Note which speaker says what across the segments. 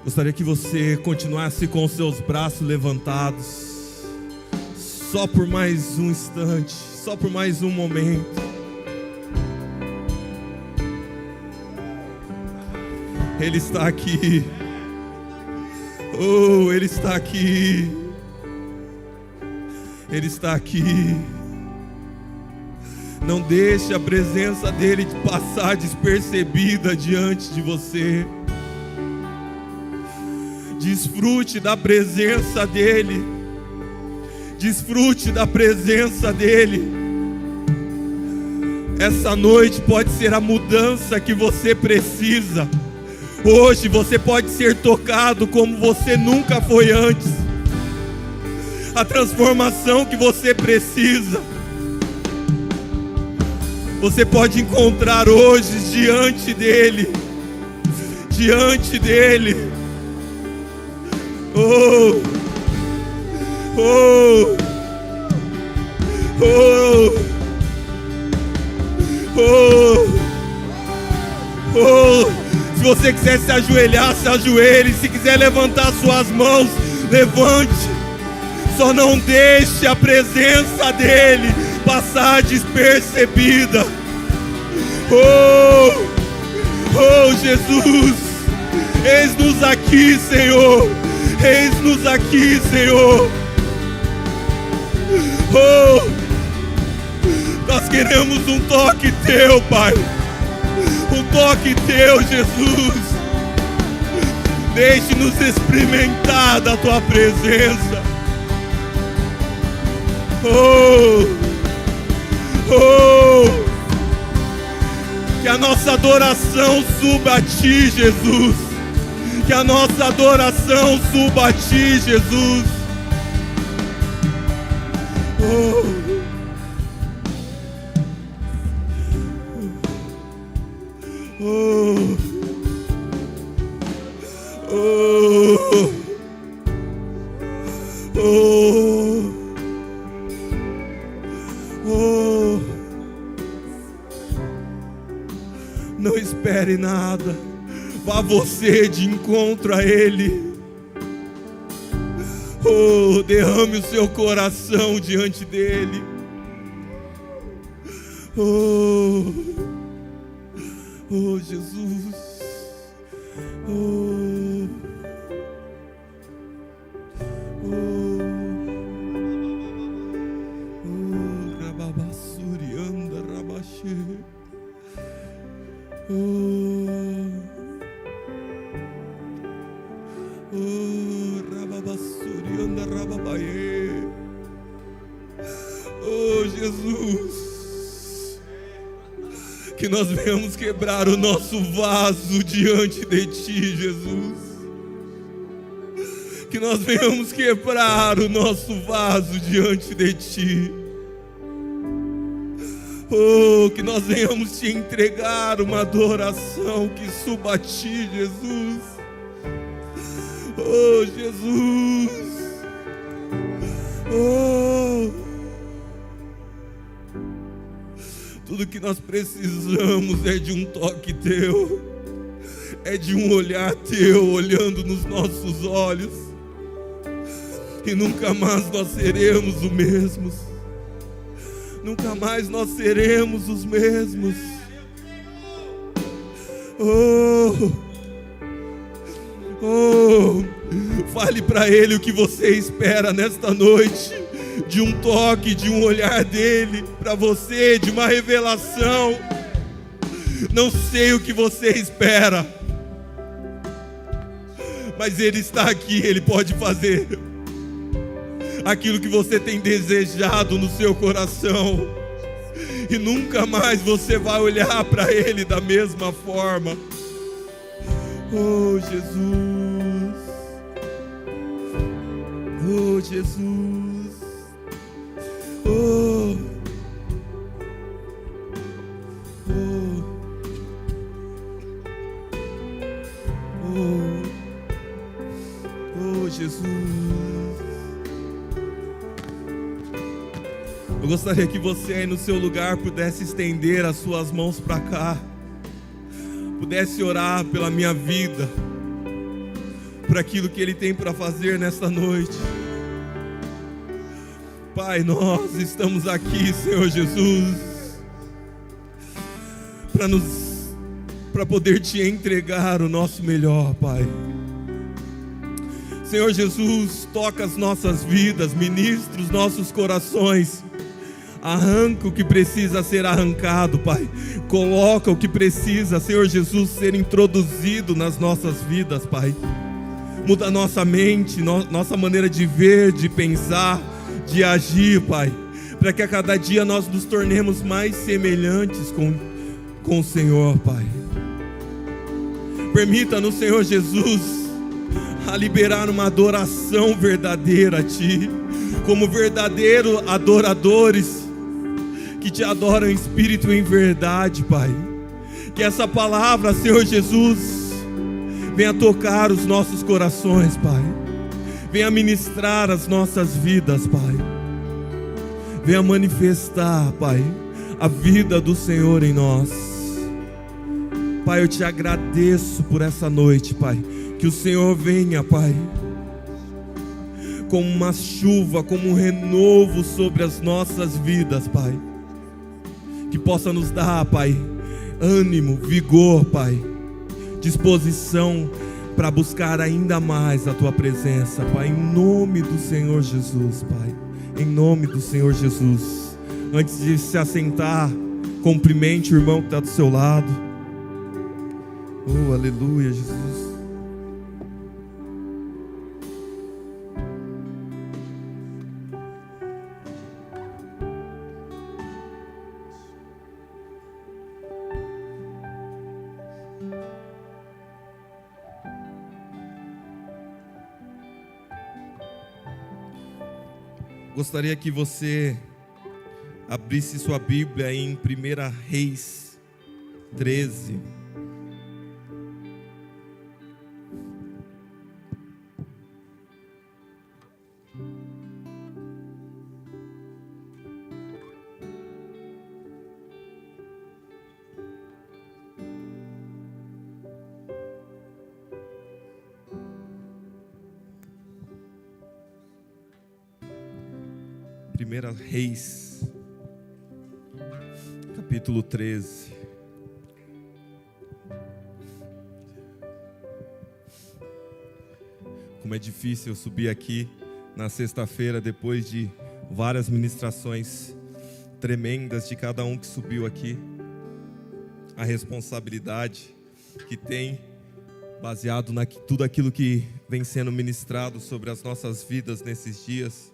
Speaker 1: Gostaria que você continuasse com os seus braços levantados, só por mais um instante, só por mais um momento. Ele está aqui. Oh, Ele está aqui. Ele está aqui. Não deixe a presença dEle passar despercebida diante de você. Desfrute da presença dEle. Desfrute da presença dEle. Essa noite pode ser a mudança que você precisa. Hoje você pode ser tocado como você nunca foi antes. A transformação que você precisa, você pode encontrar hoje diante dEle. Diante dEle. Oh, oh, oh, oh, oh. Se você quiser se ajoelhar, se ajoelhe. Se quiser levantar suas mãos, levante. Só não deixe a presença dEle passar despercebida. Oh, oh Jesus, eis-nos aqui, Senhor. Eis-nos aqui, Senhor. Oh, nós queremos um toque Teu, Pai. Um toque Teu, Jesus. Deixe-nos experimentar da Tua presença. Oh, oh. Que a nossa adoração suba a Ti, Jesus. Que a nossa adoração suba a Ti, Jesus. Oh. Oh. Oh. Oh. Oh. Não espere nada. Vá você de encontro a Ele. Oh, derrame o seu coração diante dEle. Oh, oh Jesus. Oh, oh, oh, Rababassuri anda Rabaxê. Oh, oh, Rababassuri anda Rababaê. Oh, Jesus, que nós venhamos quebrar o nosso vaso diante de Ti, Jesus. Que nós venhamos quebrar o nosso vaso diante de Ti. Oh, que nós venhamos Te entregar uma adoração que suba a Ti, Jesus. Oh, Jesus. Oh. Tudo que nós precisamos é de um toque Teu. É de um olhar Teu olhando nos nossos olhos. E nunca mais nós seremos os mesmos. Nunca mais nós seremos os mesmos. Oh, oh, fale para Ele o que você espera nesta noite. De um toque, de um olhar dEle para você, de uma revelação. Não sei o que você espera, mas Ele está aqui. Ele pode fazer aquilo que você tem desejado no seu coração, e nunca mais você vai olhar para Ele da mesma forma. Oh, Jesus. Oh, Jesus. Oh. Oh. Oh. Oh, Jesus. Eu gostaria que você aí no seu lugar pudesse estender as suas mãos para cá, pudesse orar pela minha vida, para aquilo que Ele tem para fazer nesta noite. Pai, nós estamos aqui, Senhor Jesus, para poder Te entregar o nosso melhor, Pai. Senhor Jesus, toca as nossas vidas, ministra os nossos corações, arranca o que precisa ser arrancado, Pai. Coloca o que precisa, Senhor Jesus, ser introduzido nas nossas vidas, Pai. Muda a nossa mente, nossa maneira de ver, de pensar, de agir, Pai, para que a cada dia nós nos tornemos mais semelhantes com o Senhor, Pai. Permita-nos, Senhor Jesus, a liberar uma adoração verdadeira a Ti, como verdadeiros adoradores que Te adoram em espírito e em verdade, Pai. Que essa palavra, Senhor Jesus, venha tocar os nossos corações, Pai. Venha ministrar as nossas vidas, Pai. Venha manifestar, Pai, a vida do Senhor em nós. Pai, eu Te agradeço por essa noite, Pai. Que o Senhor venha, Pai, como uma chuva, como um renovo sobre as nossas vidas, Pai. Que possa nos dar, Pai, ânimo, vigor, Pai, disposição para buscar ainda mais a Tua presença, Pai, em nome do Senhor Jesus, Pai, em nome do Senhor Jesus. Antes de se assentar, cumprimente o irmão que está do seu lado. Oh, aleluia, Jesus. Gostaria que você abrisse sua Bíblia em 1 Reis 13. Reis, capítulo 13. Como é difícil eu subir aqui na sexta-feira depois de várias ministrações tremendas de cada um que subiu aqui. A responsabilidade que tem, baseado em tudo aquilo que vem sendo ministrado sobre as nossas vidas nesses dias.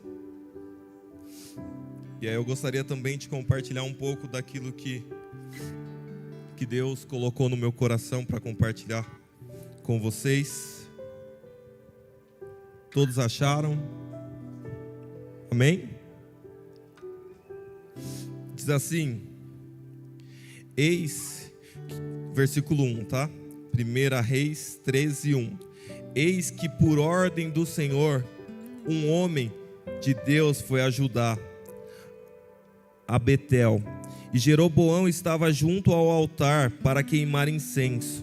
Speaker 1: E aí eu gostaria também de compartilhar um pouco daquilo que Deus colocou no meu coração para compartilhar com vocês. Todos acharam? Amém? Diz assim, versículo 1, tá? 1 Reis 13, 1. Eis que por ordem do Senhor, um homem de Deus foi ajudar a Betel, e Jeroboão estava junto ao altar para queimar incenso.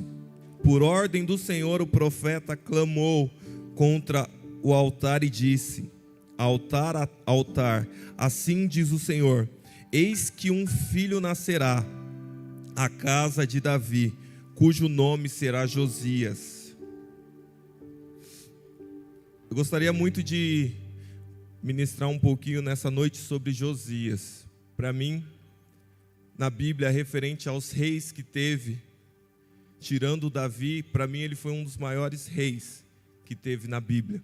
Speaker 1: Por ordem do Senhor, o profeta clamou contra o altar e disse: altar, altar, assim diz o Senhor, eis que um filho nascerá à casa de Davi, cujo nome será Josias. Eu gostaria muito de ministrar um pouquinho nessa noite sobre Josias. Para mim, na Bíblia, referente aos reis que teve, tirando Davi, para mim ele foi um dos maiores reis que teve na Bíblia.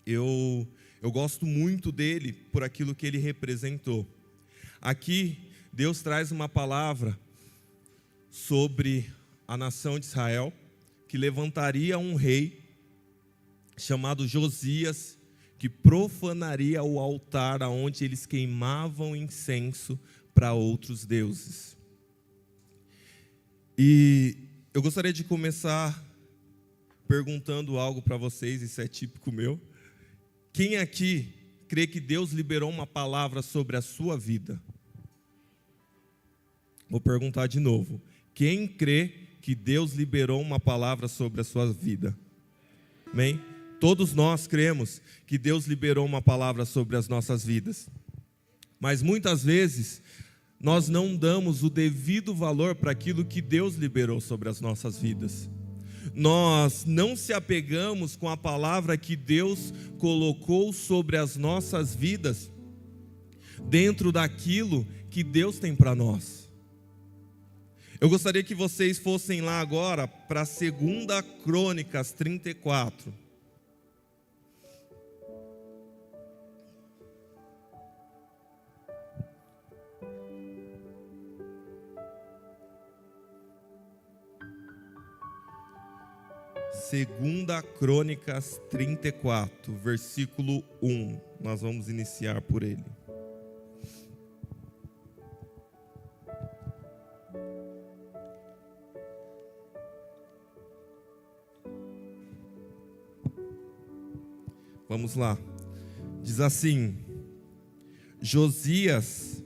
Speaker 1: Eu gosto muito dele por aquilo que ele representou. Aqui, Deus traz uma palavra sobre a nação de Israel, que levantaria um rei chamado Josias, que profanaria o altar onde eles queimavam incenso para outros deuses. E eu gostaria de começar perguntando algo para vocês, isso é típico meu. Quem aqui crê que Deus liberou uma palavra sobre a sua vida? Vou perguntar de novo. Quem crê que Deus liberou uma palavra sobre a sua vida? Amém? Todos nós cremos que Deus liberou uma palavra sobre as nossas vidas. Mas muitas vezes nós não damos o devido valor para aquilo que Deus liberou sobre as nossas vidas. Nós não se apegamos com a palavra que Deus colocou sobre as nossas vidas, dentro daquilo que Deus tem para nós. Eu gostaria que vocês fossem lá agora para 2 Crônicas 34. Segunda Crônicas 34, versículo 1. Nós vamos iniciar por ele. Vamos lá. Diz assim: Josias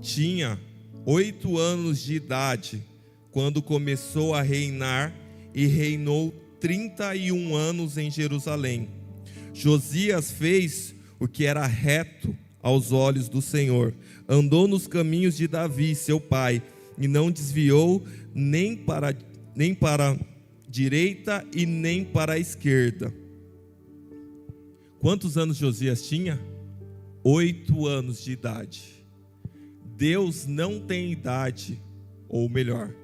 Speaker 1: tinha 8 anos de idade quando começou a reinar e reinou 31 anos em Jerusalém. Josias fez o que era reto aos olhos do Senhor, andou nos caminhos de Davi, seu pai, e não desviou nem para a direita e nem para a esquerda. Quantos anos Josias tinha? 8 anos de idade. Deus não tem idade, ou melhor,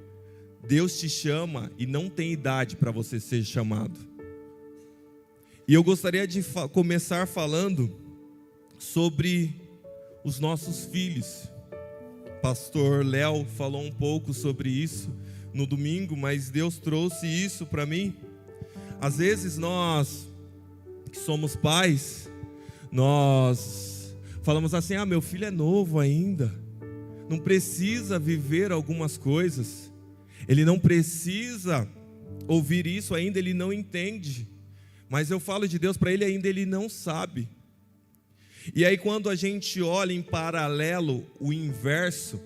Speaker 1: Deus te chama e não tem idade para você ser chamado. E eu gostaria de começar falando sobre os nossos filhos. Pastor Léo falou um pouco sobre isso no domingo, mas Deus trouxe isso para mim. Às vezes nós que somos pais, nós falamos assim: meu filho é novo ainda, não precisa viver algumas coisas, ele não precisa ouvir isso ainda, ele não entende. Mas eu falo de Deus para ele, ainda ele não sabe. E aí quando a gente olha em paralelo o inverso,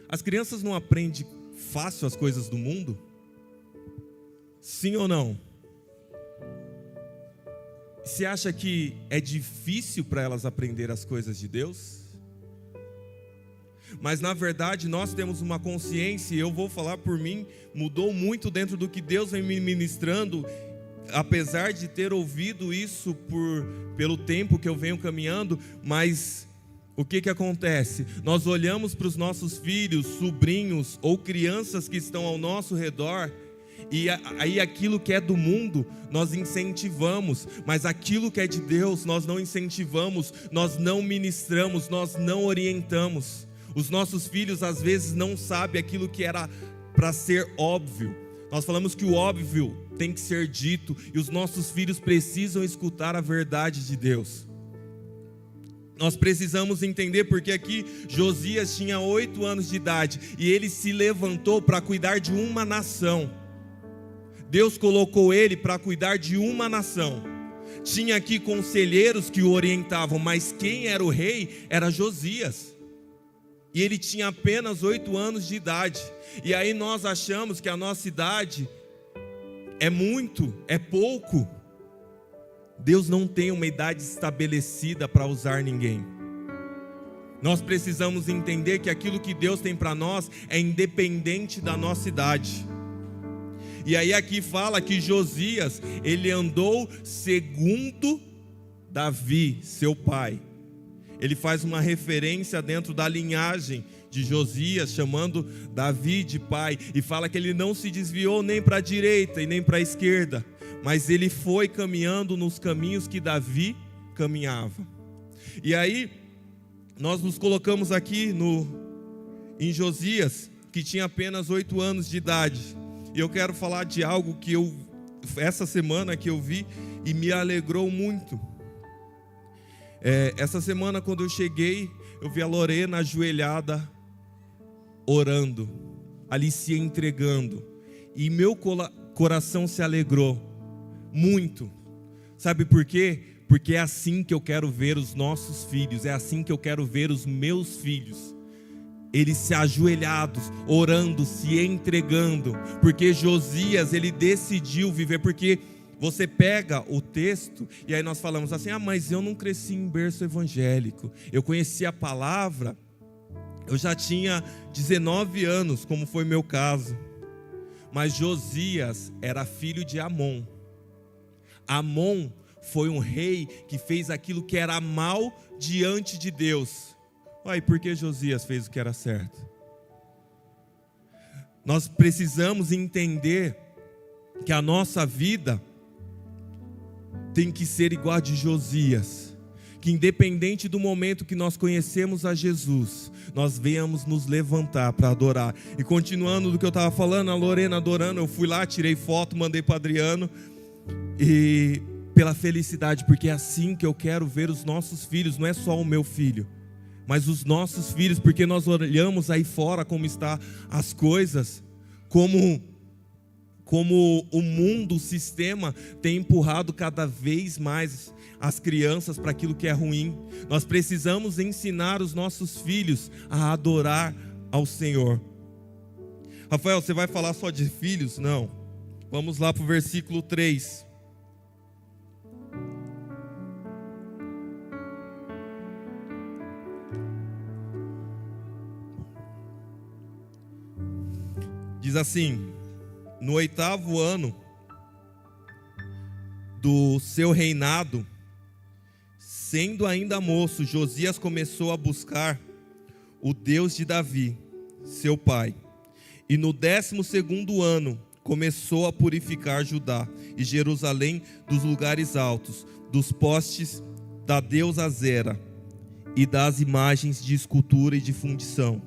Speaker 1: as crianças não aprendem fácil as coisas do mundo? Sim ou não? Você acha que é difícil para elas aprender as coisas de Deus? Mas na verdade nós temos uma consciência, e eu vou falar por mim, mudou muito dentro do que Deus vem me ministrando, apesar de ter ouvido isso pelo tempo que eu venho caminhando. Mas o que acontece? Nós olhamos para os nossos filhos, sobrinhos ou crianças que estão ao nosso redor, e aí aquilo que é do mundo nós incentivamos, mas aquilo que é de Deus nós não incentivamos, nós não ministramos, nós não orientamos. Os nossos filhos às vezes não sabem aquilo que era para ser óbvio. Nós falamos que o óbvio tem que ser dito, e os nossos filhos precisam escutar a verdade de Deus. Nós precisamos entender porque aqui Josias tinha 8 anos de idade e ele se levantou para cuidar de uma nação. Deus colocou ele para cuidar de uma nação. Tinha aqui conselheiros que o orientavam, mas quem era o rei era Josias. E ele tinha apenas 8 anos de idade. E aí nós achamos que a nossa idade é muito, é pouco. Deus não tem uma idade estabelecida para usar ninguém. Nós precisamos entender que aquilo que Deus tem para nós é independente da nossa idade. E aí aqui fala que Josias, ele andou segundo Davi, seu pai. Ele faz uma referência dentro da linhagem de Josias, chamando Davi de pai, e fala que ele não se desviou nem para a direita e nem para a esquerda, mas ele foi caminhando nos caminhos que Davi caminhava. E aí nós nos colocamos aqui em Josias, que tinha apenas 8 anos de idade. E eu quero falar de algo que essa semana que eu vi e me alegrou muito. Essa semana quando eu cheguei, eu vi a Lorena ajoelhada, orando, ali se entregando, e meu coração se alegrou muito. Sabe por quê? Porque é assim que eu quero ver os nossos filhos, é assim que eu quero ver os meus filhos. eles se ajoelhados, orando, se entregando, porque Josias, ele decidiu viver, porque você pega o texto, e aí nós falamos assim, mas eu não cresci em berço evangélico, eu conheci a palavra, eu já tinha 19 anos, como foi meu caso, mas Josias era filho de Amon. Amon foi um rei que fez aquilo que era mal diante de Deus. E por que Josias fez o que era certo? Nós precisamos entender que a nossa vida tem que ser igual a de Josias, que independente do momento que nós conhecemos a Jesus, nós venhamos nos levantar para adorar. E continuando do que eu estava falando, a Lorena adorando, eu fui lá, tirei foto, mandei para o Adriano, e pela felicidade, porque é assim que eu quero ver os nossos filhos, não é só o meu filho, mas os nossos filhos, porque nós olhamos aí fora como está as coisas, como o mundo, o sistema tem empurrado cada vez mais as crianças para aquilo que é ruim. Nós precisamos ensinar os nossos filhos a adorar ao Senhor. Rafael, você vai falar só de filhos? Não. Vamos lá para o versículo 3. Diz assim: no 8º ano do seu reinado, sendo ainda moço, Josias começou a buscar o Deus de Davi, seu pai. E no 12º ano, começou a purificar Judá e Jerusalém dos lugares altos, dos postes da deusa Azera e das imagens de escultura e de fundição.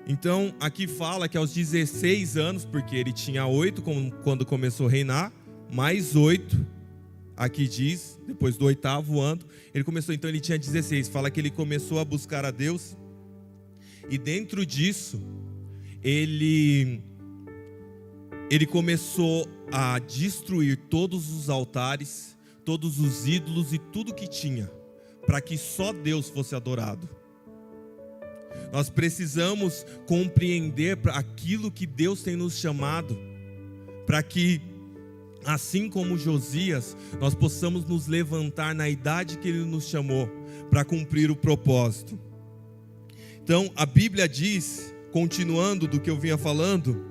Speaker 1: Então, aqui fala que aos 16 anos, porque ele tinha 8 quando começou a reinar, mais 8, aqui diz, depois do 8º ano, ele começou, então ele tinha 16, fala que ele começou a buscar a Deus, e dentro disso, ele começou a destruir todos os altares, todos os ídolos e tudo que tinha, para que só Deus fosse adorado. Nós precisamos compreender aquilo que Deus tem nos chamado, para que, assim como Josias, nós possamos nos levantar na idade que Ele nos chamou, para cumprir o propósito. Então, a Bíblia diz, continuando do que eu vinha falando,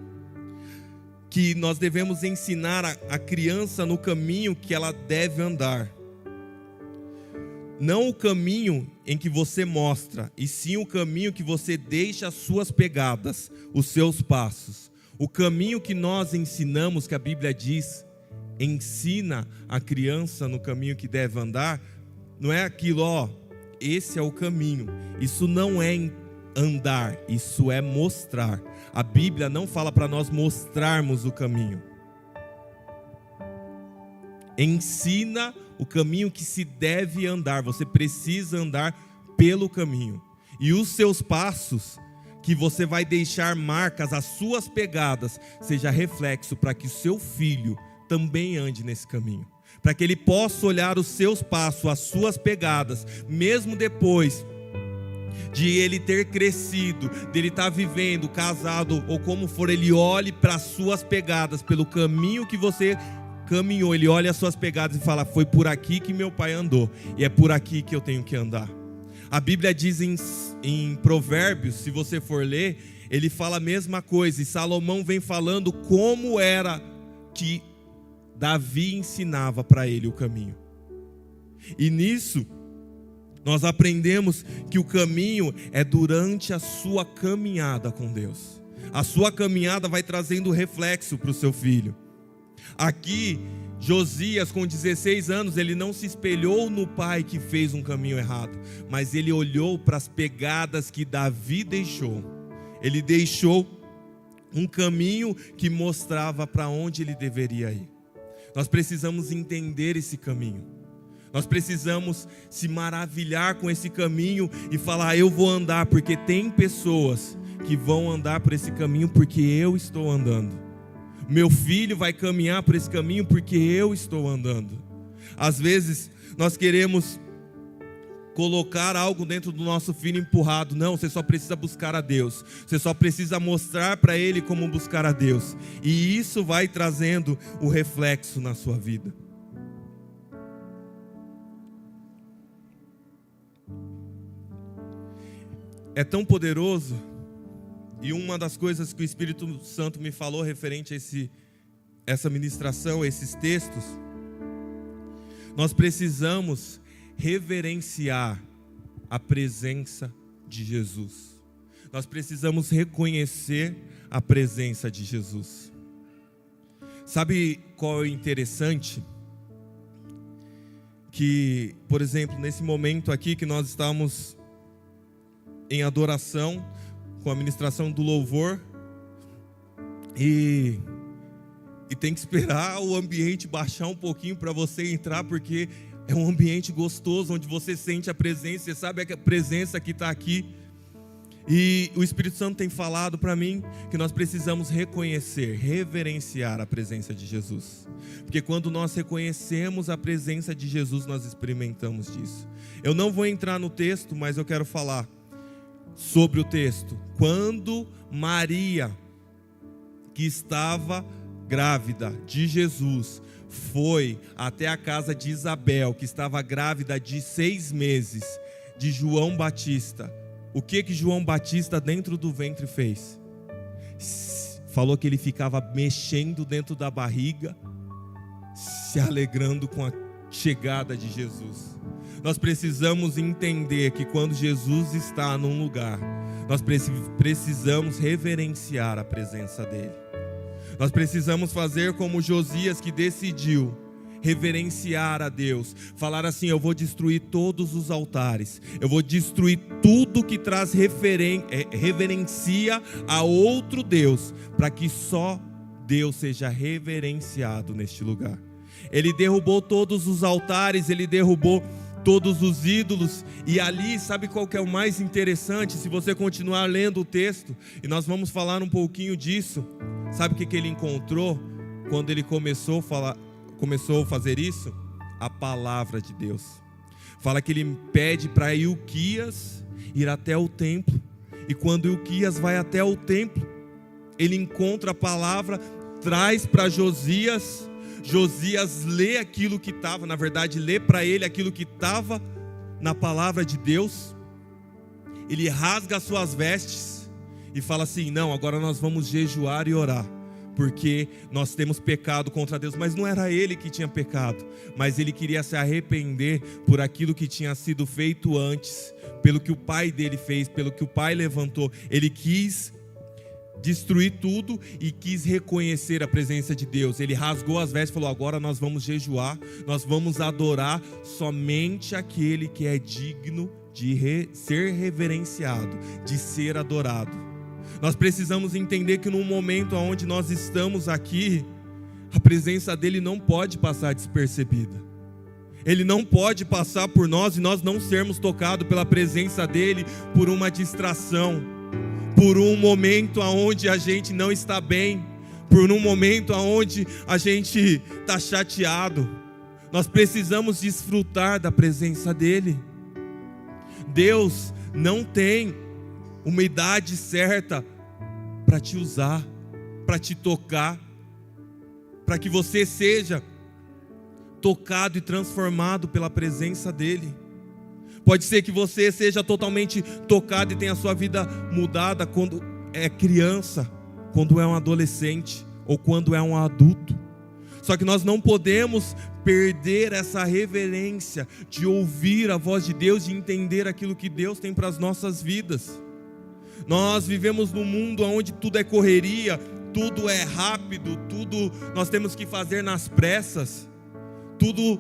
Speaker 1: que nós devemos ensinar a criança no caminho que ela deve andar. Não o caminho em que você mostra, e sim o caminho que você deixa as suas pegadas, os seus passos. O caminho que nós ensinamos, que a Bíblia diz, ensina a criança no caminho que deve andar, não é aquilo, esse é o caminho. Isso não é andar, isso é mostrar. A Bíblia não fala para nós mostrarmos o caminho. Ensina o caminho que se deve andar. Você precisa andar pelo caminho. E os seus passos, que você vai deixar marcas, as suas pegadas, seja reflexo para que o seu filho também ande nesse caminho. Para que ele possa olhar os seus passos, as suas pegadas, mesmo depois de ele ter crescido, dele estar vivendo, casado ou como for, ele olhe para as suas pegadas, pelo caminho que você caminhou, ele olha as suas pegadas e fala: foi por aqui que meu pai andou, e é por aqui que eu tenho que andar. A Bíblia diz em Provérbios, se você for ler, ele fala a mesma coisa, e Salomão vem falando como era que Davi ensinava para ele o caminho. E nisso, nós aprendemos que o caminho é durante a sua caminhada com Deus. A sua caminhada vai trazendo reflexo para o seu filho. Aqui, Josias, com 16 anos, ele não se espelhou no pai que fez um caminho errado, mas ele olhou para as pegadas que Davi deixou. Ele deixou um caminho que mostrava para onde ele deveria ir. Nós precisamos entender esse caminho. Nós precisamos se maravilhar com esse caminho e falar: eu vou andar, porque tem pessoas que vão andar por esse caminho porque eu estou andando. Meu filho vai caminhar por esse caminho porque eu estou andando. Às vezes nós queremos colocar algo dentro do nosso filho empurrado. Não, você só precisa buscar a Deus. Você só precisa mostrar para ele como buscar a Deus. E isso vai trazendo o reflexo na sua vida. É tão poderoso. E uma das coisas que o Espírito Santo me falou referente a essa ministração, esses textos, nós precisamos reverenciar a presença de Jesus. Nós precisamos reconhecer a presença de Jesus. Sabe qual é o interessante? Que, por exemplo, nesse momento aqui que nós estamos em adoração, com a ministração do louvor, e tem que esperar o ambiente baixar um pouquinho para você entrar, porque é um ambiente gostoso, onde você sente a presença, você sabe a presença que está aqui. E o Espírito Santo tem falado para mim que nós precisamos reconhecer, reverenciar a presença de Jesus. Porque quando nós reconhecemos a presença de Jesus, nós experimentamos disso. Eu não vou entrar no texto, mas eu quero falar sobre o texto. Quando Maria, que estava grávida de Jesus, foi até a casa de Isabel, que estava grávida de 6 meses, de João Batista, o que João Batista dentro do ventre fez? Falou que ele ficava mexendo dentro da barriga, se alegrando com a chegada de Jesus. Nós precisamos entender que quando Jesus está num lugar, nós precisamos reverenciar a presença dele. Nós precisamos fazer como Josias, que decidiu reverenciar a Deus, falar assim: eu vou destruir todos os altares, eu vou destruir tudo que traz reverencia a outro Deus, para que só Deus seja reverenciado neste lugar. Ele derrubou todos os altares, ele derrubou todos os ídolos, e ali, sabe qual que é o mais interessante? Se você continuar lendo o texto, e nós vamos falar um pouquinho disso, sabe o que ele encontrou quando ele começou a fazer isso? A palavra de Deus. Fala que ele pede para Ilquias ir até o templo, e quando Ilquias vai até o templo, ele encontra a palavra, traz para Josias. Josias lê aquilo que estava, na verdade lê para ele aquilo que estava na palavra de Deus. Ele rasga as suas vestes e fala assim: não, agora nós vamos jejuar e orar, porque nós temos pecado contra Deus. Mas não era ele que tinha pecado, mas ele queria se arrepender por aquilo que tinha sido feito antes, pelo que o pai dele fez, pelo que o pai levantou. Ele quis destruir tudo e quis reconhecer a presença de Deus. Ele rasgou as vestes e falou: agora nós vamos jejuar, nós vamos adorar somente aquele que é digno de ser reverenciado, de ser adorado. Nós precisamos entender que no momento onde nós estamos aqui, a presença dele não pode passar despercebida. Ele não pode passar por nós e nós não sermos tocados pela presença dele por uma distração, por um momento onde a gente não está bem, por um momento onde a gente está chateado. Nós precisamos desfrutar da presença dele. Deus não tem uma idade certa para te usar, para te tocar, para que você seja tocado e transformado pela presença dele. Pode ser que você seja totalmente tocado e tenha a sua vida mudada quando é criança, quando é um adolescente ou quando é um adulto. Só que nós não podemos perder essa reverência de ouvir a voz de Deus, de entender aquilo que Deus tem para as nossas vidas. Nós vivemos num mundo onde tudo é correria, tudo é rápido, tudo nós temos que fazer nas pressas, tudo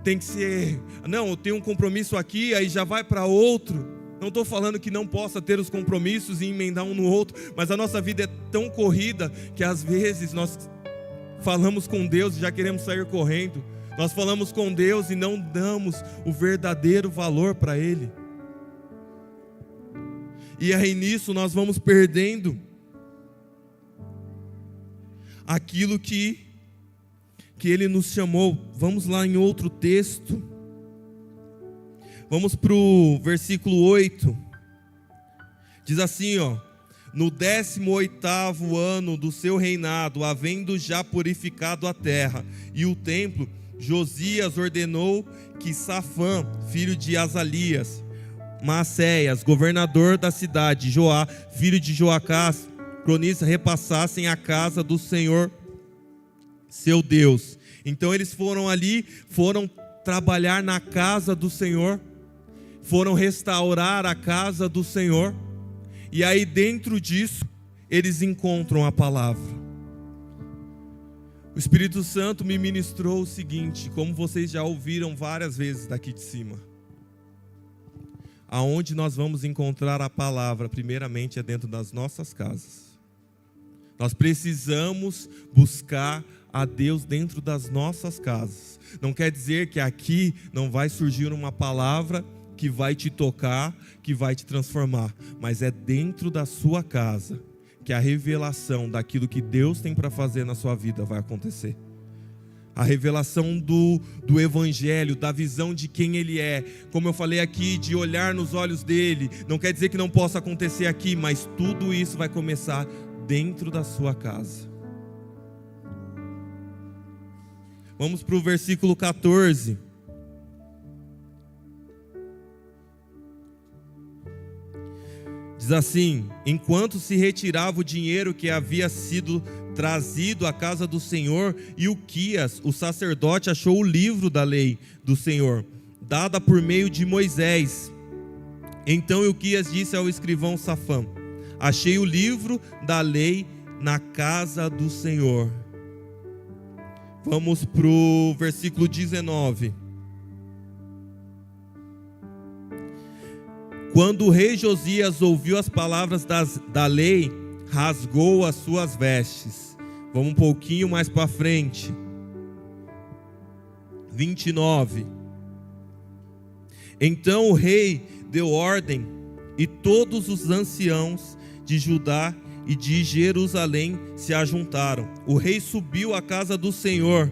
Speaker 1: tem que ser, não, eu tenho um compromisso aqui, aí já vai para outro. Não estou falando que não possa ter os compromissos e emendar um no outro, mas a nossa vida é tão corrida que às vezes nós falamos com Deus e já queremos sair correndo. Nós falamos com Deus e não damos o verdadeiro valor para Ele. E aí nisso nós vamos perdendo aquilo que Ele nos chamou. Vamos lá em outro texto. Vamos para o versículo 8. Diz assim, ó: no 18º ano do seu reinado, havendo já purificado a terra e o templo, Josias ordenou que Safã, filho de Azalias, Maacéias, governador da cidade, Joá, filho de Joacás, cronista, repassassem a casa do Senhor, seu Deus. Então eles foram ali, foram trabalhar na casa do Senhor, foram restaurar a casa do Senhor, e aí dentro disso, eles encontram a palavra. O Espírito Santo me ministrou o seguinte, como vocês já ouviram várias vezes daqui de cima. Aonde nós vamos encontrar a palavra, primeiramente, é dentro das nossas casas. Nós precisamos buscar a Deus dentro das nossas casas. Não quer dizer que aqui não vai surgir uma palavra que vai te tocar, que vai te transformar, mas é dentro da sua casa que a revelação daquilo que Deus tem para fazer na sua vida vai acontecer. A revelação do Evangelho, da visão de quem Ele é, como eu falei aqui, de olhar nos olhos dEle, não quer dizer que não possa acontecer aqui, mas tudo isso vai começar dentro da sua casa. Vamos para o versículo 14. Diz assim: enquanto se retirava o dinheiro que havia sido trazido à casa do Senhor, Ilquias, o sacerdote, achou o livro da lei do Senhor, dada por meio de Moisés. Então Ilquias disse ao escrivão Safã: achei o livro da lei na casa do Senhor. Vamos para o versículo 19. Quando o rei Josias ouviu as palavras da lei, rasgou as suas vestes. Vamos um pouquinho mais para frente. 29. Então o rei deu ordem, e todos os anciãos de Judá e de Jerusalém se ajuntaram. O rei subiu à casa do Senhor,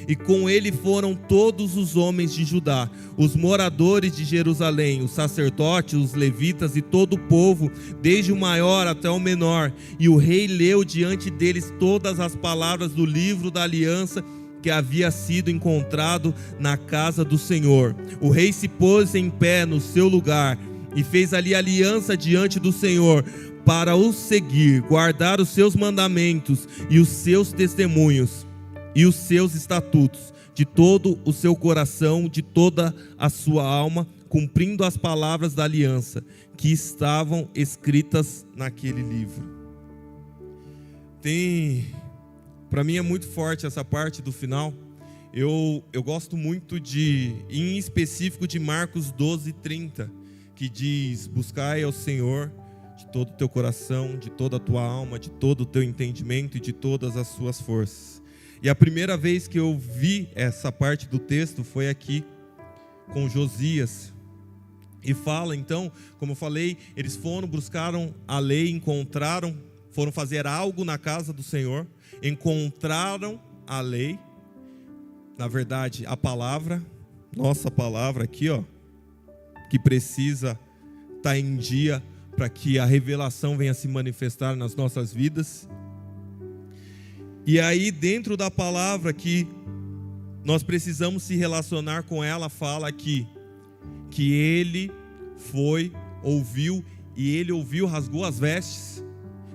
Speaker 1: e com ele foram todos os homens de Judá, os moradores de Jerusalém, os sacerdotes, os levitas e todo o povo, desde o maior até o menor. E o rei leu diante deles todas as palavras do livro da aliança que havia sido encontrado na casa do Senhor. O rei se pôs em pé no seu lugar e fez ali aliança diante do Senhor, para o seguir, guardar os seus mandamentos e os seus testemunhos e os seus estatutos, de todo o seu coração, de toda a sua alma, cumprindo as palavras da aliança que estavam escritas naquele livro. Para mim é muito forte essa parte do final. Eu gosto muito em específico de Marcos 12:30, que diz: buscai ao Senhor de todo o teu coração, de toda a tua alma, de todo o teu entendimento e de todas as suas forças. E a primeira vez que eu vi essa parte do texto foi aqui com Josias. E fala então, como eu falei, eles foram, buscaram a lei, encontraram, foram fazer algo na casa do Senhor, encontraram a lei, na verdade a palavra, nossa palavra aqui, ó, que precisa estar em dia para que a revelação venha se manifestar nas nossas vidas. E aí dentro da palavra que nós precisamos se relacionar com ela, fala aqui que ele foi, ouviu, e ele ouviu, rasgou as vestes.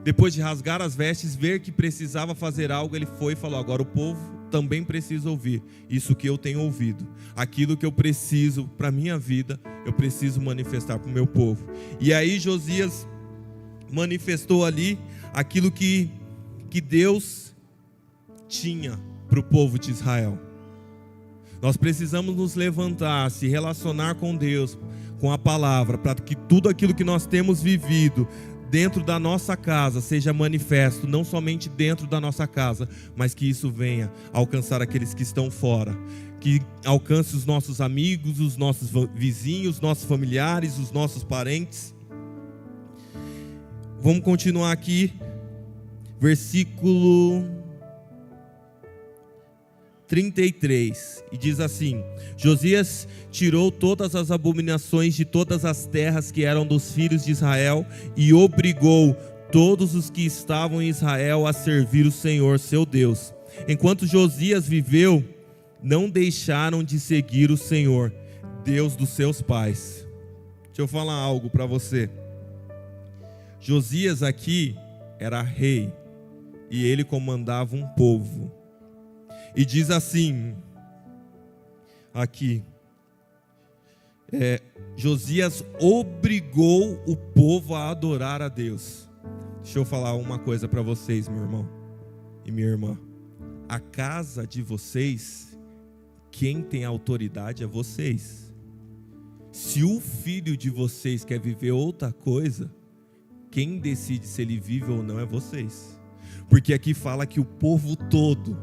Speaker 1: Depois de rasgar as vestes, ver que precisava fazer algo, ele foi e falou: agora o povo também precisa ouvir isso que eu tenho ouvido. Aquilo que eu preciso para a minha vida, eu preciso manifestar para o meu povo. E aí Josias manifestou ali aquilo que Deus tinha para o povo de Israel. Nós precisamos nos levantar, se relacionar com Deus, com a palavra, para que tudo aquilo que nós temos vivido dentro da nossa casa seja manifesto, não somente dentro da nossa casa, mas que isso venha alcançar aqueles que estão fora, que alcance os nossos amigos, os nossos vizinhos, os nossos familiares, os nossos parentes. Vamos continuar aqui, versículo 33, e diz assim: Josias tirou todas as abominações de todas as terras que eram dos filhos de Israel e obrigou todos os que estavam em Israel a servir o Senhor seu Deus. Enquanto Josias viveu, não deixaram de seguir o Senhor, Deus dos seus pais. Deixa eu falar algo para você. Josias aqui era rei e ele comandava um povo. E diz assim, aqui, Josias obrigou o povo a adorar a Deus. Deixa eu falar uma coisa para vocês, meu irmão e minha irmã. A casa de vocês, quem tem autoridade é vocês. Se o filho de vocês quer viver outra coisa, quem decide se ele vive ou não é vocês. Porque aqui fala que o povo todo,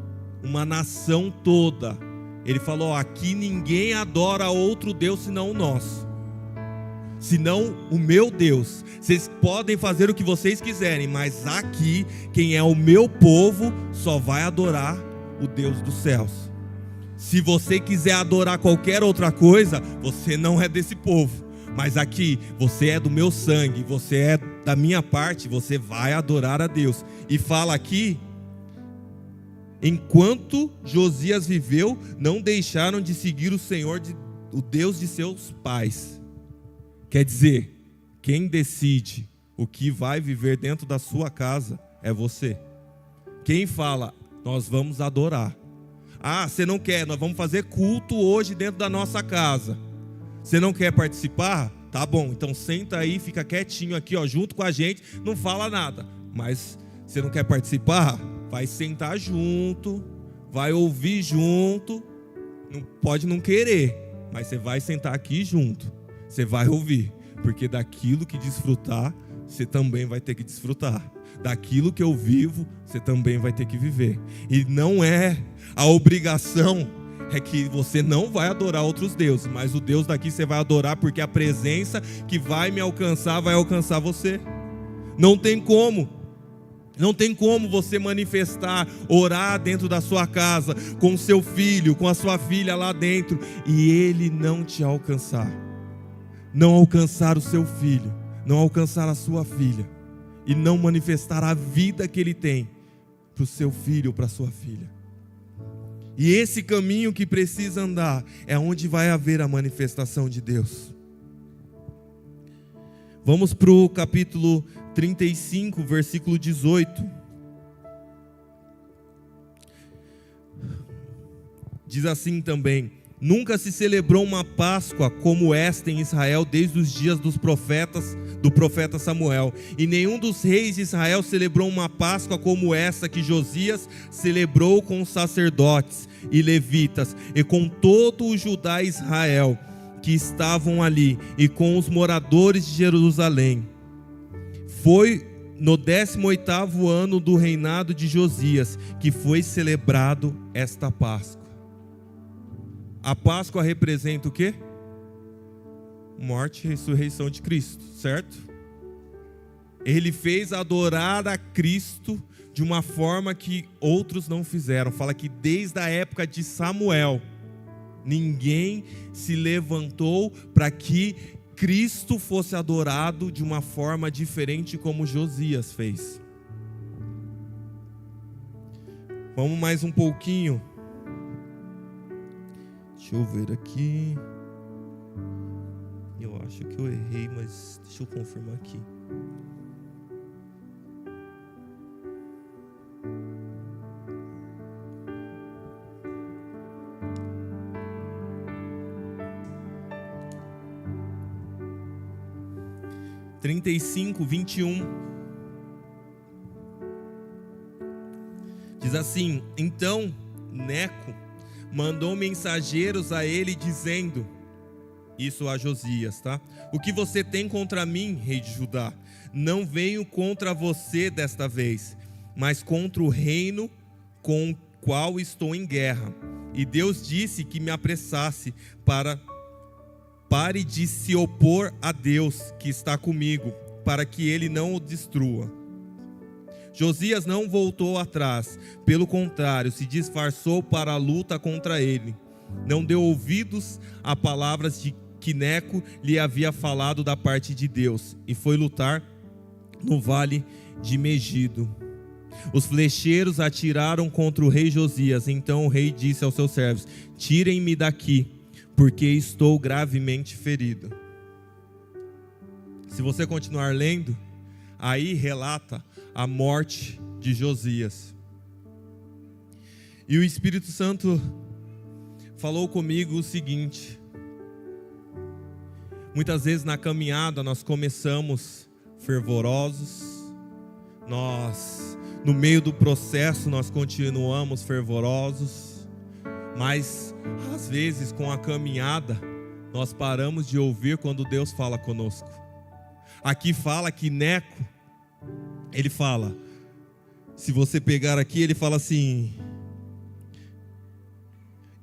Speaker 1: uma nação toda, ele falou: aqui ninguém adora outro Deus senão o nosso, senão o meu Deus. Vocês podem fazer o que vocês quiserem, mas aqui quem é o meu povo só vai adorar o Deus dos céus. Se você quiser adorar qualquer outra coisa, você não é desse povo. Mas aqui, você é do meu sangue, você é da minha parte, você vai adorar a Deus. E fala aqui: enquanto Josias viveu, não deixaram de seguir o Senhor, o Deus de seus pais. Quer dizer, quem decide o que vai viver dentro da sua casa é você. Quem fala: nós vamos adorar. Ah, você não quer, nós vamos fazer culto hoje dentro da nossa casa. Você não quer participar? Tá bom, então senta aí, fica quietinho aqui, ó, junto com a gente, não fala nada. Mas você não quer participar? Vai sentar junto, vai ouvir junto. Não pode não querer, mas você vai sentar aqui junto. Você vai ouvir, porque daquilo que desfrutar, você também vai ter que desfrutar. Daquilo que eu vivo, você também vai ter que viver. E não é a obrigação, é que você não vai adorar outros deuses, mas o Deus daqui você vai adorar, porque a presença que vai me alcançar vai alcançar você. Não tem como você manifestar, orar dentro da sua casa, com o seu filho, com a sua filha lá dentro, e ele não te alcançar. Não alcançar o seu filho, não alcançar a sua filha, e não manifestar a vida que ele tem para o seu filho ou para a sua filha. E esse caminho que precisa andar é onde vai haver a manifestação de Deus. Vamos para o capítulo 35, versículo 18. Diz assim também: nunca se celebrou uma Páscoa como esta em Israel desde os dias do profeta Samuel. E nenhum dos reis de Israel celebrou uma Páscoa como essa que Josias celebrou com os sacerdotes e levitas e com todo o Judá e Israel que estavam ali e com os moradores de Jerusalém. Foi no 18º ano do reinado de Josias que foi celebrado esta Páscoa. A Páscoa representa o quê? Morte e ressurreição de Cristo, certo? Ele fez adorar a Cristo de uma forma que outros não fizeram. Fala que desde a época de Samuel, ninguém se levantou para que Cristo fosse adorado de uma forma diferente como Josias fez. Vamos mais um pouquinho. Deixa eu ver aqui. Eu acho que eu errei, mas deixa eu confirmar aqui. (35:21) diz assim: então Neco mandou mensageiros a ele dizendo, isso a Josias, tá? O que você tem contra mim, rei de Judá? Não venho contra você desta vez, mas contra o reino com o qual estou em guerra. E Deus disse que me apressasse pare de se opor a Deus que está comigo, para que ele não o destrua. Josias não voltou atrás, pelo contrário, se disfarçou para a luta contra ele. Não deu ouvidos a palavras que Neco lhe havia falado da parte de Deus, e foi lutar no vale de Megido. Os flecheiros atiraram contra o rei Josias. Então o rei disse aos seus servos: tirem-me daqui, porque estou gravemente ferido. Se você continuar lendo, aí relata a morte de Josias. E o Espírito Santo falou comigo o seguinte: muitas vezes na caminhada nós começamos fervorosos, no meio do processo nós continuamos fervorosos, mas às vezes com a caminhada nós paramos de ouvir quando Deus fala conosco. Aqui fala que Neco, ele fala, se você pegar aqui, ele fala assim: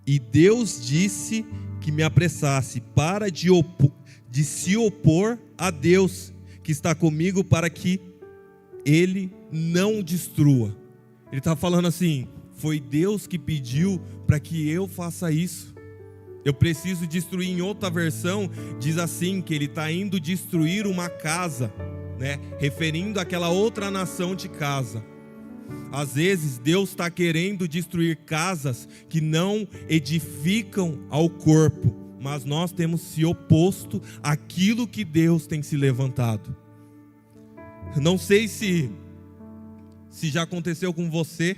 Speaker 1: e Deus disse que me apressasse, para de se opor a Deus que está comigo, para que Ele não destrua. Ele está falando assim: foi Deus que pediu para que eu faça isso. Eu preciso destruir. Em outra versão diz assim, que ele está indo destruir uma casa, né? Referindo àquela outra nação de casa. Às vezes Deus está querendo destruir casas que não edificam ao corpo, mas nós temos se oposto àquilo que Deus tem se levantado. Não sei se já aconteceu com você,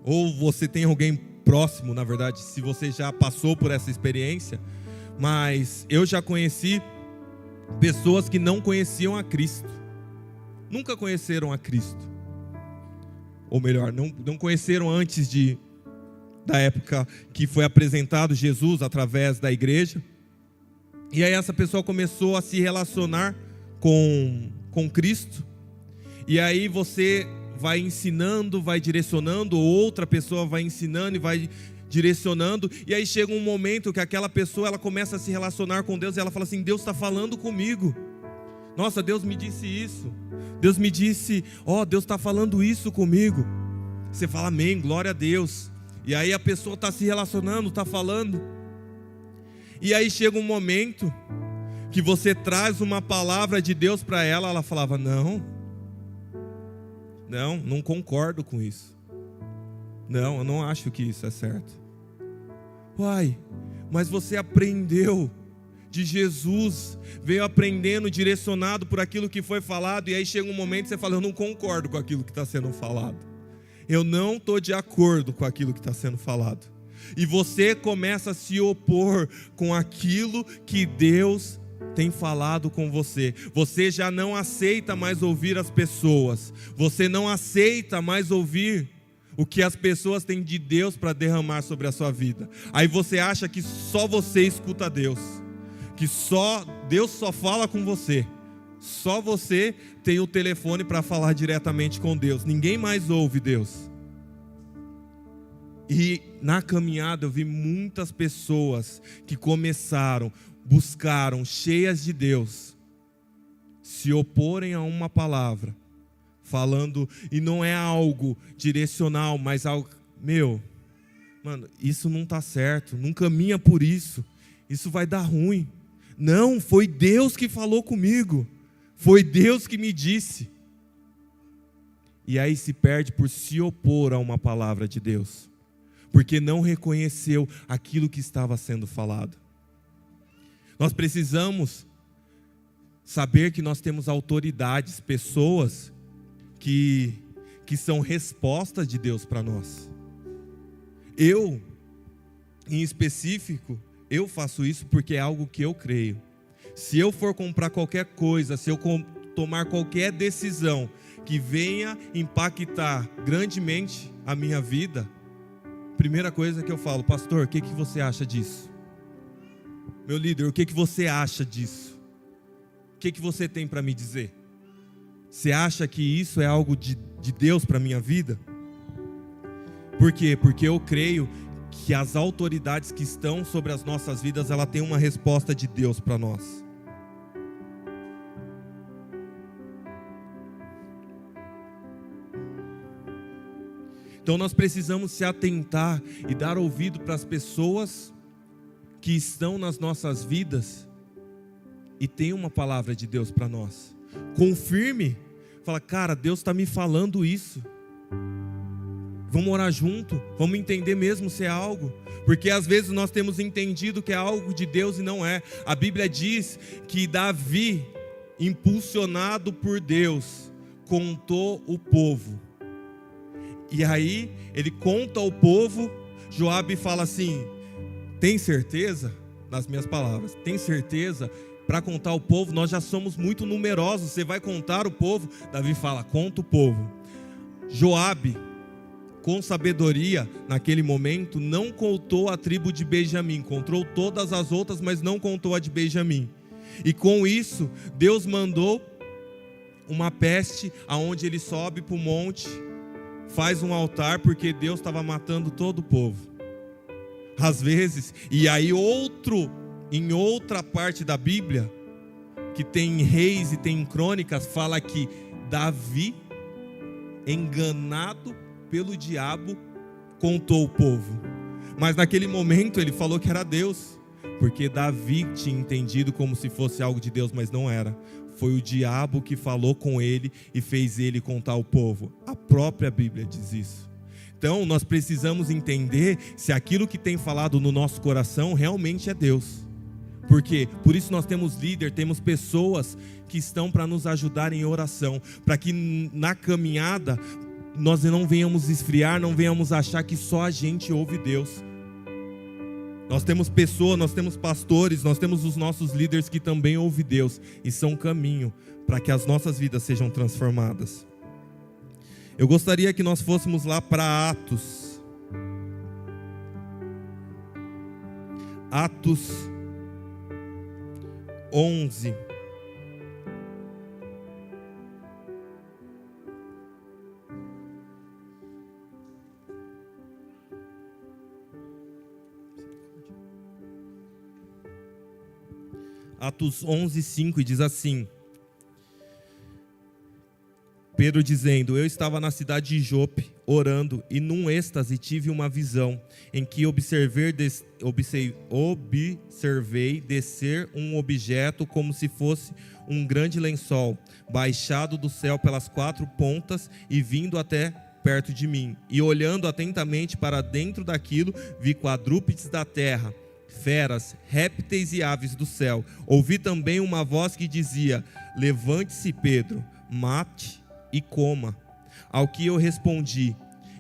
Speaker 1: ou você tem alguém próximo, na verdade, se você já passou por essa experiência, mas eu já conheci pessoas que não conheciam a Cristo, nunca conheceram a Cristo, ou melhor, não conheceram antes da época que foi apresentado Jesus através da igreja. E aí essa pessoa começou a se relacionar com Cristo, e aí você vai ensinando, vai direcionando, outra pessoa vai ensinando e vai direcionando, e aí chega um momento que aquela pessoa ela começa a se relacionar com Deus, e ela fala assim: Deus está falando comigo, nossa, Deus me disse isso, Deus me disse, Deus está falando isso comigo. Você fala amém, glória a Deus. E aí a pessoa está se relacionando, está falando, e aí chega um momento que você traz uma palavra de Deus para ela, ela falava: não concordo com isso. Não, eu não acho que isso é certo. Uai, mas você aprendeu de Jesus, veio aprendendo, direcionado por aquilo que foi falado, e aí chega um momento que você fala: eu não concordo com aquilo que está sendo falado. Eu não estou de acordo com aquilo que está sendo falado. E você começa a se opor com aquilo que Deus tem falado com você. Você já não aceita mais ouvir as pessoas. Você não aceita mais ouvir o que as pessoas têm de Deus para derramar sobre a sua vida. Aí você acha que só você escuta Deus, que Deus só fala com você. Só você tem o telefone para falar diretamente com Deus. Ninguém mais ouve Deus. E na caminhada eu vi muitas pessoas que buscaram, cheias de Deus, se oporem a uma palavra, falando, e não é algo direcional, mas algo, mano, isso não está certo, não caminha por isso vai dar ruim. Não, foi Deus que falou comigo, foi Deus que me disse. E aí se perde por se opor a uma palavra de Deus, porque não reconheceu aquilo que estava sendo falado. Nós precisamos saber que nós temos autoridades, pessoas que são respostas de Deus para nós. Eu, em específico, eu faço isso porque é algo que eu creio. Se eu for comprar qualquer coisa, se eu tomar qualquer decisão que venha impactar grandemente a minha vida, primeira coisa que eu falo: pastor, o que você acha disso? Meu líder, o que você acha disso? O que você tem para me dizer? Você acha que isso é algo de Deus para a minha vida? Por quê? Porque eu creio que as autoridades que estão sobre as nossas vidas, ela tem uma resposta de Deus para nós. Então nós precisamos se atentar e dar ouvido para as pessoas que estão nas nossas vidas e tem uma palavra de Deus para nós. Confirme, fala, cara, Deus está me falando isso. Vamos orar junto, vamos entender mesmo se é algo, porque às vezes nós temos entendido que é algo de Deus e não é. A Bíblia diz que Davi, impulsionado por Deus, contou o povo. E aí ele conta ao povo. Joabe fala assim: tem certeza? Nas minhas palavras, tem certeza? Para contar o povo, nós já somos muito numerosos, você vai contar o povo? Davi fala, conta o povo. Joabe, com sabedoria, naquele momento, não contou a tribo de Benjamim, contou todas as outras, mas não contou a de Benjamim. E com isso, Deus mandou uma peste, aonde ele sobe para o monte, faz um altar, porque Deus estava matando todo o povo. Às vezes, e aí em outra parte da Bíblia, que tem Reis e tem Crônicas, fala que Davi, enganado pelo diabo, contou o povo. Mas naquele momento ele falou que era Deus, porque Davi tinha entendido como se fosse algo de Deus, mas não era. Foi o diabo que falou com ele e fez ele contar o povo. A própria Bíblia diz isso. Então nós precisamos entender se aquilo que tem falado no nosso coração realmente é Deus. Porque por isso nós temos líder, temos pessoas que estão para nos ajudar em oração, para que na caminhada nós não venhamos esfriar, não venhamos achar que só a gente ouve Deus. Nós temos pessoas, nós temos pastores, nós temos os nossos líderes que também ouvem Deus e são caminho para que as nossas vidas sejam transformadas. Eu gostaria que nós fôssemos lá para Atos. Atos 11. Atos 11, 5, e diz assim: Pedro dizendo, eu estava na cidade de Jope, orando, e num êxtase tive uma visão, em que observei descer um objeto como se fosse um grande lençol, baixado do céu pelas 4 pontas e vindo até perto de mim. E olhando atentamente para dentro daquilo, vi quadrúpedes da terra, feras, répteis e aves do céu. Ouvi também uma voz que dizia, levante-se, Pedro, mate e coma. Ao que eu respondi,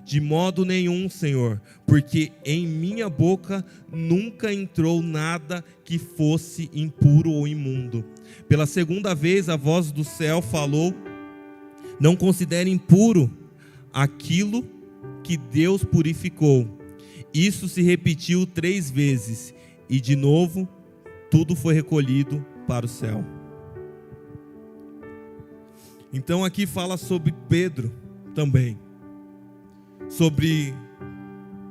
Speaker 1: de modo nenhum, Senhor, porque em minha boca nunca entrou nada que fosse impuro ou imundo. Pela segunda vez a voz do céu falou, não considere impuro aquilo que Deus purificou. Isso se repetiu 3 vezes, e de novo tudo foi recolhido para o céu. Então aqui fala sobre Pedro também, sobre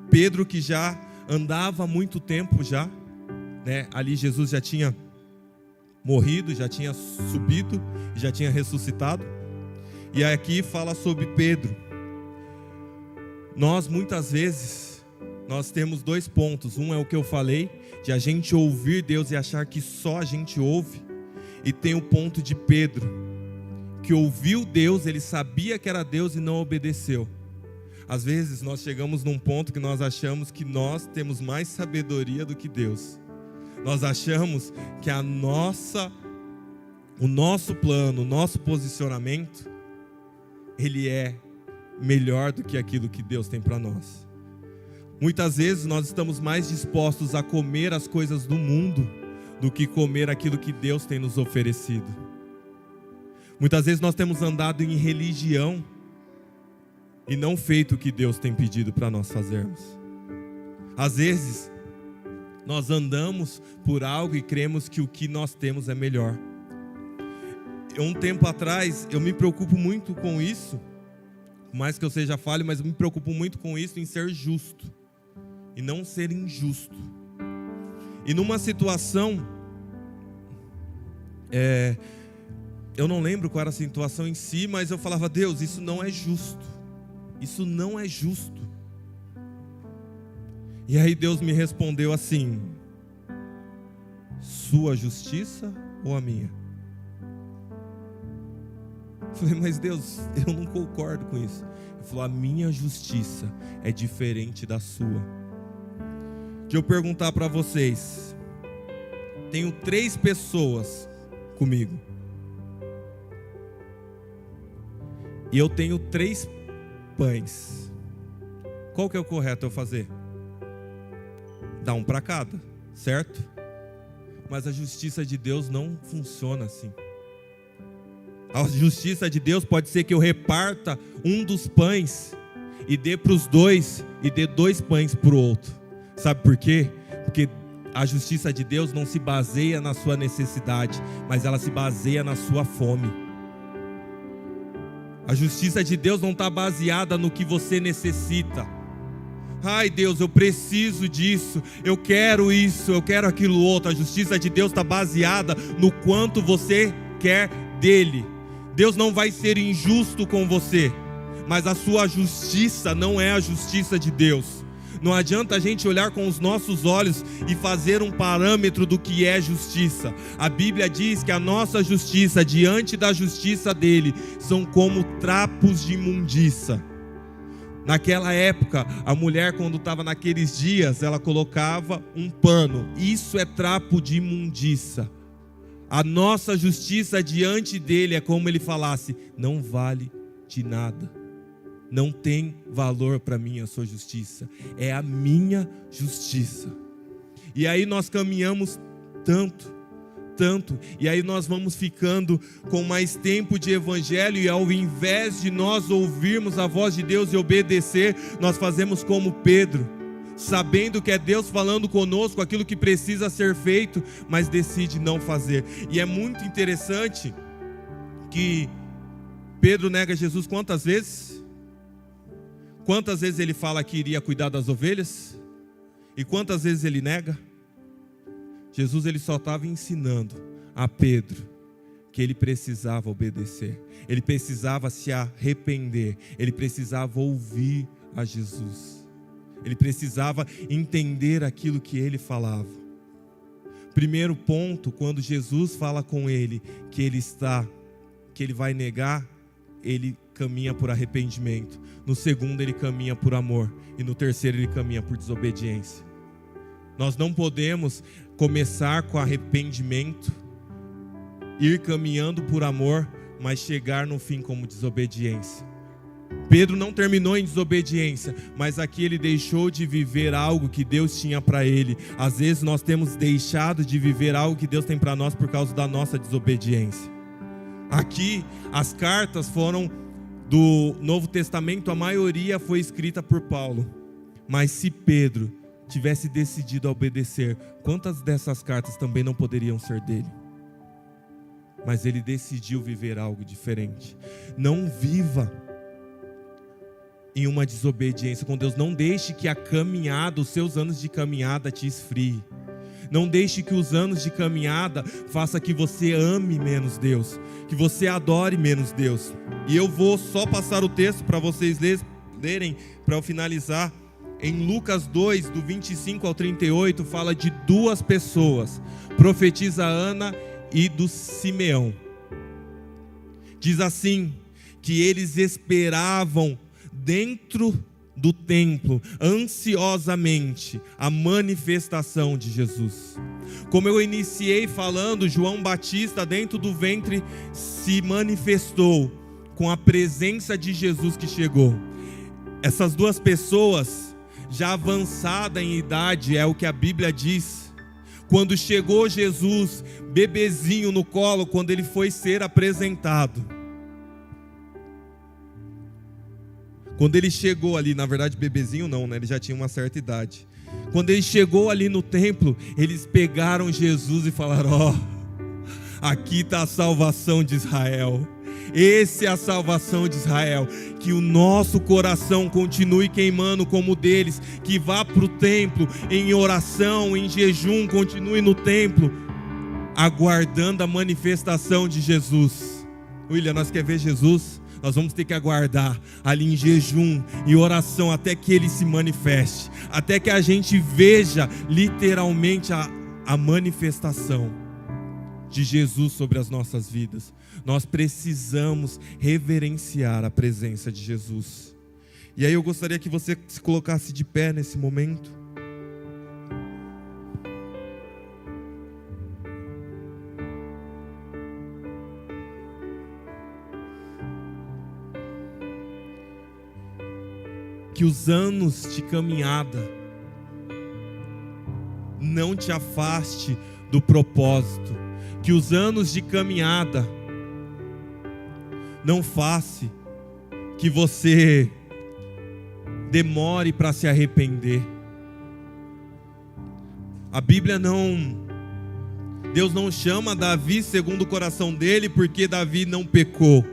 Speaker 1: Pedro que já andava há muito tempo já, né? Ali Jesus já tinha morrido, já tinha subido, já tinha ressuscitado. E aqui fala sobre Pedro. Nós muitas vezes, nós temos 2 pontos. Um é o que eu falei, de a gente ouvir Deus e achar que só a gente ouve. E tem o ponto de Pedro, que ouviu Deus, ele sabia que era Deus e não obedeceu. Às vezes nós chegamos num ponto que nós achamos que nós temos mais sabedoria do que Deus. Nós achamos que o nosso plano, o nosso posicionamento, ele é melhor do que aquilo que Deus tem para nós. Muitas vezes nós estamos mais dispostos a comer as coisas do mundo do que comer aquilo que Deus tem nos oferecido. Muitas vezes nós temos andado em religião e não feito o que Deus tem pedido para nós fazermos. Às vezes nós andamos por algo e cremos que o que nós temos é melhor. Um tempo atrás eu me preocupo muito com isso, por mais que eu seja falho, mas eu me preocupo muito com isso, em ser justo e não ser injusto. E numa situação, eu não lembro qual era a situação em si, mas eu falava, Deus, isso não é justo. Isso não é justo. E aí Deus me respondeu assim: sua justiça ou a minha? Eu falei, mas Deus, eu não concordo com isso. Ele falou, a minha justiça é diferente da sua. Deixa eu perguntar para vocês. Tenho 3 pessoas comigo. E eu tenho 3 pães. Qual que é o correto eu fazer? Dar um para cada, certo? Mas a justiça de Deus não funciona assim. A justiça de Deus pode ser que eu reparta um dos pães e dê para os 2 e dê 2 pães para o outro. Sabe por quê? Porque a justiça de Deus não se baseia na sua necessidade, mas ela se baseia na sua fome. A justiça de Deus não está baseada no que você necessita. Ai Deus, eu preciso disso, eu quero isso, eu quero aquilo outro. A justiça de Deus está baseada no quanto você quer dele. Deus não vai ser injusto com você, mas a sua justiça não é a justiça de Deus. Não adianta a gente olhar com os nossos olhos e fazer um parâmetro do que é justiça. A Bíblia diz que a nossa justiça diante da justiça dele são como trapos de imundícia. Naquela época, a mulher, quando estava naqueles dias, ela colocava um pano. Isso é trapo de imundícia. A nossa justiça diante dele é como ele falasse: não vale de nada. Não tem valor para mim a sua justiça. É a minha justiça. E aí nós caminhamos tanto. E aí nós vamos ficando com mais tempo de evangelho, e ao invés de nós ouvirmos a voz de Deus e obedecer, nós fazemos como Pedro, sabendo que é Deus falando conosco aquilo que precisa ser feito, mas decide não fazer. E é muito interessante que Pedro nega Jesus quantas vezes? Quantas vezes ele fala que iria cuidar das ovelhas? E quantas vezes ele nega? Jesus ele só estava ensinando a Pedro que ele precisava obedecer, ele precisava se arrepender, ele precisava ouvir a Jesus, ele precisava entender aquilo que ele falava. Primeiro ponto, quando Jesus fala com ele que ele vai negar, ele caminha por arrependimento. No segundo, ele caminha por amor. E no terceiro, ele caminha por desobediência. Nós não podemos começar com arrependimento, ir caminhando por amor, mas chegar no fim como desobediência. Pedro não terminou em desobediência, mas aqui ele deixou de viver algo que Deus tinha para ele. Às vezes nós temos deixado de viver algo que Deus tem para nós por causa da nossa desobediência. Aqui as cartas foram do Novo Testamento, a maioria foi escrita por Paulo. Mas se Pedro tivesse decidido a obedecer, quantas dessas cartas também não poderiam ser dele? Mas ele decidiu viver algo diferente. Não viva em uma desobediência com Deus. Não deixe que a caminhada, os seus anos de caminhada te esfrie. Não deixe que os anos de caminhada faça que você ame menos Deus, que você adore menos Deus. E eu vou só passar o texto para vocês lerem, para eu finalizar. Em Lucas 2, do 25 ao 38, fala de 2 pessoas, profetiza Ana e do Simeão. Diz assim, que eles esperavam dentro do templo, ansiosamente, a manifestação de Jesus. Como eu iniciei falando, João Batista dentro do ventre se manifestou com a presença de Jesus que chegou. Essas 2 pessoas, já avançada em idade, é o que a Bíblia diz, quando chegou Jesus, bebezinho no colo, quando ele foi ser apresentado, quando ele chegou ali, na verdade bebezinho não, né? Ele já tinha uma certa idade. Quando ele chegou ali no templo, eles pegaram Jesus e falaram: ó, aqui está a salvação de Israel. Essa é a salvação de Israel. Que o nosso coração continue queimando como o deles, que vá para o templo em oração, em jejum, continue no templo, aguardando a manifestação de Jesus. William, nós queremos ver Jesus, nós vamos ter que aguardar ali em jejum e oração até que Ele se manifeste, até que a gente veja literalmente a manifestação de Jesus sobre as nossas vidas. Nós precisamos reverenciar a presença de Jesus. E aí eu gostaria que você se colocasse de pé nesse momento. Que os anos de caminhada não te afaste do propósito. Que os anos de caminhada não faça que você demore para se arrepender. A Bíblia Deus não chama Davi segundo o coração dele porque Davi não pecou,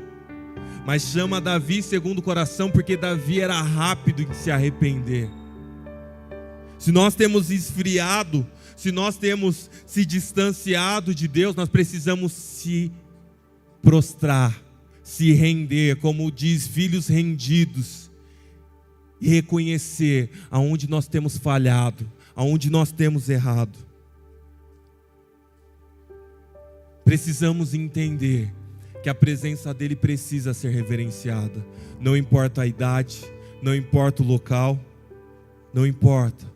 Speaker 1: mas chama Davi segundo o coração porque Davi era rápido em se arrepender. Se nós temos esfriado, se nós temos se distanciado de Deus, nós precisamos se prostrar, se render, como diz, filhos rendidos, e reconhecer aonde nós temos falhado, aonde nós temos errado. Precisamos entender que a presença dele precisa ser reverenciada. Não importa a idade, não importa o local, não importa.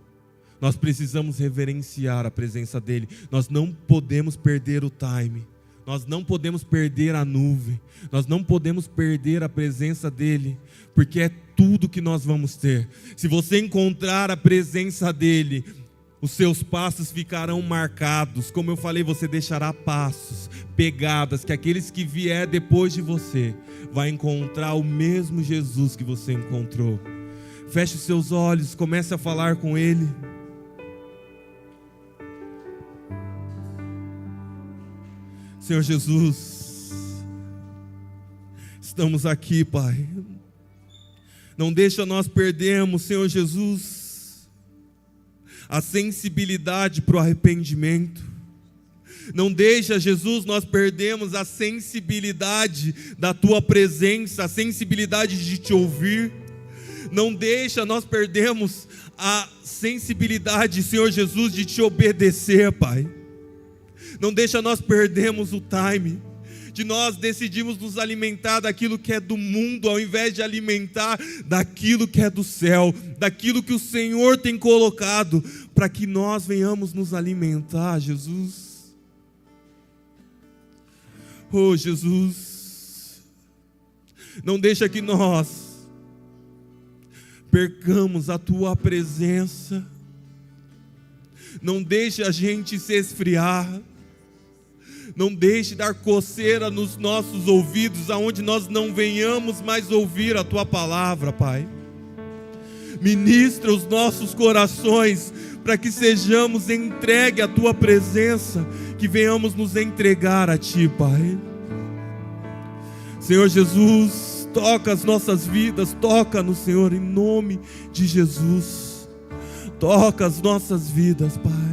Speaker 1: Nós precisamos reverenciar a presença dele. Nós não podemos perder o time. Nós não podemos perder a nuvem. Nós não podemos perder a presença dele, porque é tudo que nós vamos ter. Se você encontrar a presença dele, os seus passos ficarão marcados. Como eu falei, você deixará passos, pegadas, que aqueles que vier depois de você vai encontrar o mesmo Jesus que você encontrou. Feche os seus olhos, comece a falar com ele. Senhor Jesus, estamos aqui, Pai. Não deixa nós perdermos, Senhor Jesus, a sensibilidade para o arrependimento. Não deixa, Jesus, nós perdemos a sensibilidade da Tua presença, a sensibilidade de Te ouvir. Não deixa nós perdermos a sensibilidade, Senhor Jesus, de Te obedecer, Pai. Não deixa nós perdermos o time, de nós decidimos nos alimentar daquilo que é do mundo, ao invés de alimentar daquilo que é do céu, daquilo que o Senhor tem colocado, para que nós venhamos nos alimentar, Jesus. Oh, Jesus, não deixa que nós percamos a Tua presença, não deixe a gente se esfriar, não deixe dar coceira nos nossos ouvidos, aonde nós não venhamos mais ouvir a Tua palavra, Pai. Ministra os nossos corações, para que sejamos entregue à Tua presença, que venhamos nos entregar a Ti, Pai. Senhor Jesus, toca as nossas vidas, toca-nos, Senhor, em nome de Jesus. Toca as nossas vidas, Pai.